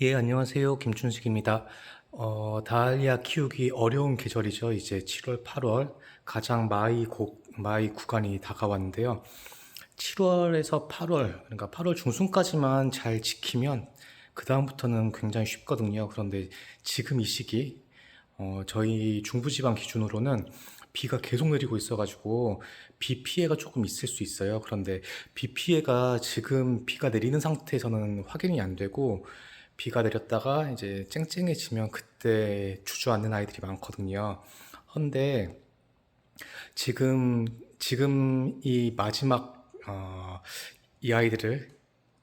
예, 안녕하세요. 김춘식입니다. 다알리아 키우기 어려운 계절이죠. 이제 7월, 8월 가장 마이 구간이 다가왔는데요. 7월에서 8월, 그러니까 8월 중순까지만 잘 지키면 그다음부터는 굉장히 쉽거든요. 그런데 지금 이 시기, 저희 중부지방 기준으로는 비가 계속 내리고 있어가지고 비 피해가 조금 있을 수 있어요. 그런데 비 피해가 지금 비가 내리는 상태에서는 확인이 안 되고 비가 내렸다가 이제 쨍쨍해지면 그때 주저앉는 아이들이 많거든요. 근데 지금 이 마지막 이 아이들을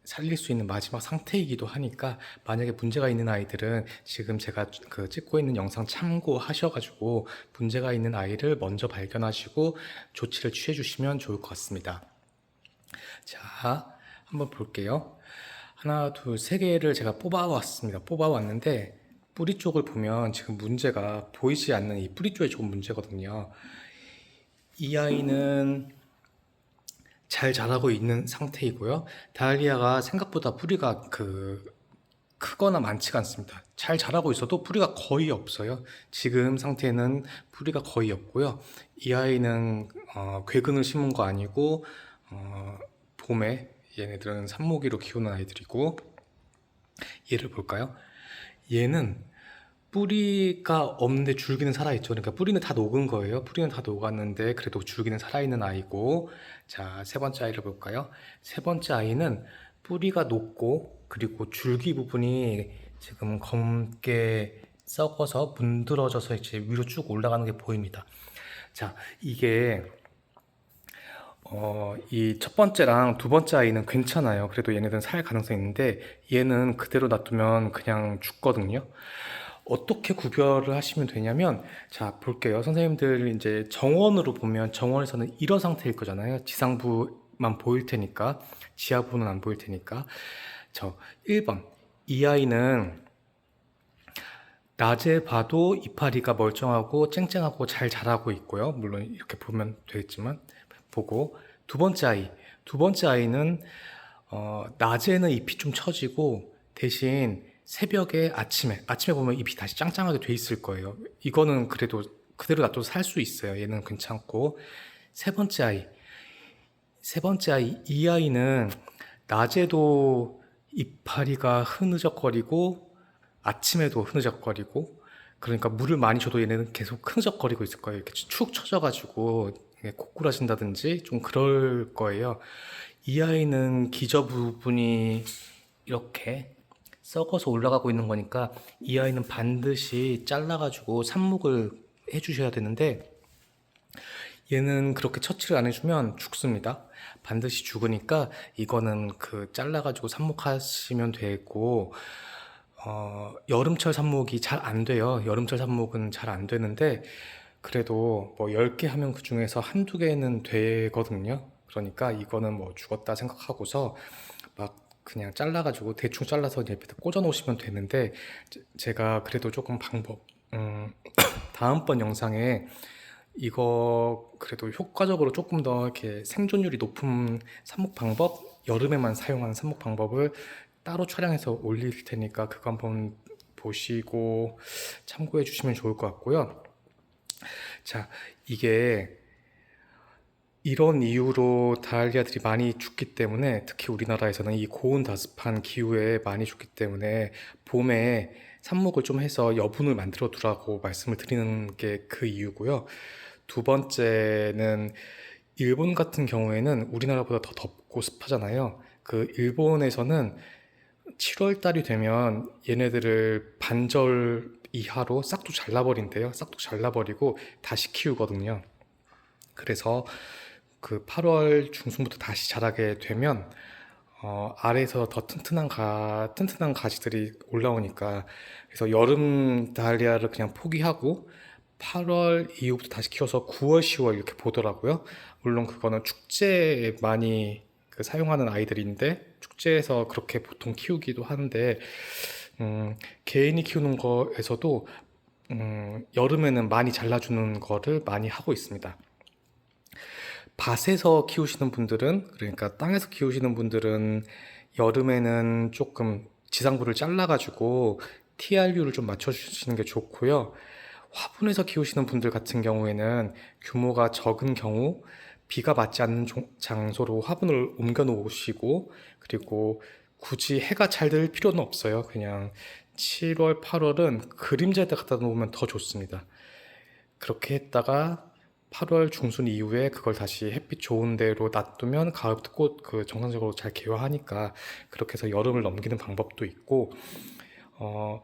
살릴 수 있는 마지막 상태이기도 하니까 만약에 문제가 있는 아이들은 지금 제가 그 찍고 있는 영상 참고하셔가지고 문제가 있는 아이를 먼저 발견하시고 조치를 취해 주시면 좋을 것 같습니다. 자, 한번 볼게요. 하나, 둘, 세 개를 제가 뽑아왔습니다. 뽑아왔는데 뿌리 쪽을 보면 지금 문제가 보이지 않는 이 뿌리 쪽에 조금 문제거든요. 이 아이는 잘 자라고 있는 상태이고요. 다알리아가 생각보다 뿌리가 크거나 많지가 않습니다. 잘 자라고 있어도 뿌리가 거의 없어요. 지금 상태는 뿌리가 거의 없고요. 이 아이는 괴근을 심은 거 아니고 봄에 얘네들은 삽모기로 키우는 아이들이고 얘를 볼까요? 얘는 뿌리가 없는데 줄기는 살아있죠. 그러니까 뿌리는 다 녹은 거예요. 뿌리는 다 녹았는데 그래도 줄기는 살아있는 아이고. 자, 세 번째 아이를 볼까요? 세 번째 아이는 뿌리가 녹고 그리고 줄기 부분이 지금 검게 썩어서 문드러져서 이제 위로 쭉 올라가는 게 보입니다. 자, 이게 이 첫 번째랑 두 번째 아이는 괜찮아요. 그래도 얘네들은 살 가능성이 있는데 얘는 그대로 놔두면 그냥 죽거든요. 어떻게 구별을 하시면 되냐면, 자, 볼게요. 선생님들 이제 정원으로 보면 정원에서는 이런 상태일 거잖아요. 지상부만 보일 테니까, 지하부는 안 보일 테니까. 저 1번. 이 아이는 낮에 봐도 이파리가 멀쩡하고 쨍쨍하고 잘 자라고 있고요. 물론 이렇게 보면 되겠지만, 보고. 두 번째 아이. 두 번째 아이는 낮에는 잎이 좀 처지고 대신 새벽에 아침에 보면 잎이 다시 짱짱하게 돼 있을 거예요. 이거는 그래도 그대로 놔둬도 살 수 있어요. 얘는 괜찮고. 세 번째 아이. 세 번째 아이. 이 아이는 낮에도 이파리가 흐느적거리고 아침에도 흐느적거리고 그러니까 물을 많이 줘도 얘네는 계속 흐느적거리고 있을 거예요. 이렇게 축 처져가지고 고꾸라진다든지 좀 그럴 거예요. 이 아이는 기저 부분이 이렇게 썩어서 올라가고 있는 거니까 이 아이는 반드시 잘라가지고 삽목을 해주셔야 되는데 얘는 그렇게 처치를 안 해주면 죽습니다. 반드시 죽으니까 이거는 잘라가지고 삽목하시면 되고 여름철 삽목이 잘 안 돼요. 여름철 삽목은 잘 안 되는데 그래도 뭐 10개 하면 그 중에서 한두 개는 되거든요. 그러니까 이거는 뭐 죽었다 생각하고서 막 그냥 잘라가지고 대충 잘라서 이제 밑에 꽂아 놓으시면 되는데 제가 그래도 조금 다음번 영상에 이거 그래도 효과적으로 조금 더 이렇게 생존율이 높은 삽목 방법, 여름에만 사용하는 삽목 방법을 따로 촬영해서 올릴 테니까 그거 한번 보시고 참고해 주시면 좋을 것 같고요. 자, 이게 이런 이유로 다알리아들이 많이 죽기 때문에 특히 우리나라에서는 이 고온다습한 기후에 많이 죽기 때문에 봄에 삽목을 좀 해서 여분을 만들어 두라고 말씀을 드리는 게 그 이유고요. 두 번째는 일본 같은 경우에는 우리나라보다 더 덥고 습하잖아요. 그 일본에서는 7월 달이 되면 얘네들을 반절 이하로 싹둑 잘라버린대요. 싹둑 잘라버리고 다시 키우거든요. 그래서 그 8월 중순부터 다시 자라게 되면 아래에서 더 튼튼한 가지들이 올라오니까 그래서 여름 다리아를 그냥 포기하고 8월 이후부터 다시 키워서 9월, 10월 이렇게 보더라고요. 물론 그거는 축제에 많이 사용하는 아이들인데 축제에서 그렇게 보통 키우기도 하는데 개인이 키우는 거에서도 여름에는 많이 잘라주는 거를 많이 하고 있습니다. 밭에서 키우시는 분들은, 그러니까 땅에서 키우시는 분들은 여름에는 조금 지상부를 잘라가지고 TRU를 좀 맞춰주시는 게 좋고요. 화분에서 키우시는 분들 같은 경우에는 규모가 적은 경우 비가 맞지 않는 장소로 화분을 옮겨 놓으시고, 그리고 굳이 해가 잘 들 필요는 없어요. 그냥 7월, 8월은 그림자에다 갖다 놓으면 더 좋습니다. 그렇게 했다가 8월 중순 이후에 그걸 다시 햇빛 좋은 데로 놔두면 가을부터 꽃 정상적으로 잘 개화하니까, 그렇게 해서 여름을 넘기는 방법도 있고, 어,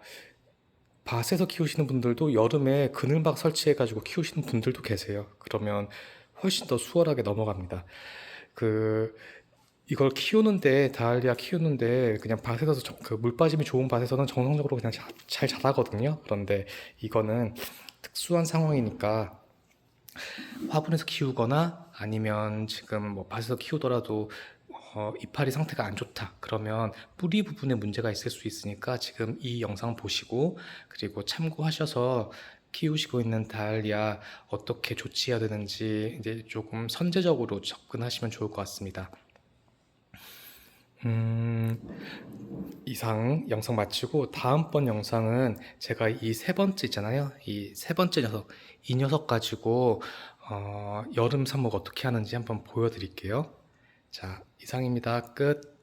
밭에서 키우시는 분들도 여름에 그늘막 설치해가지고 키우시는 분들도 계세요. 그러면 훨씬 더 수월하게 넘어갑니다. 그 이걸 키우는데, 다알리아 키우는데 그냥 밭에서 물 빠짐이 좋은 밭에서는 정상적으로 그냥 잘 자라거든요. 그런데 이거는 특수한 상황이니까 화분에서 키우거나, 아니면 지금 뭐 밭에서 키우더라도 이파리 상태가 안 좋다 그러면 뿌리 부분에 문제가 있을 수 있으니까, 지금 이 영상 보시고 그리고 참고하셔서 키우시고 있는 다알리아 어떻게 조치해야 되는지 이제 조금 선제적으로 접근하시면 좋을 것 같습니다. 음, 이상 영상 마치고 다음번 영상은 제가 이 세 번째 있잖아요. 이 세 번째 녀석, 이 녀석 가지고 여름 삽목 어떻게 하는지 한번 보여드릴게요. 자, 이상입니다. 끝.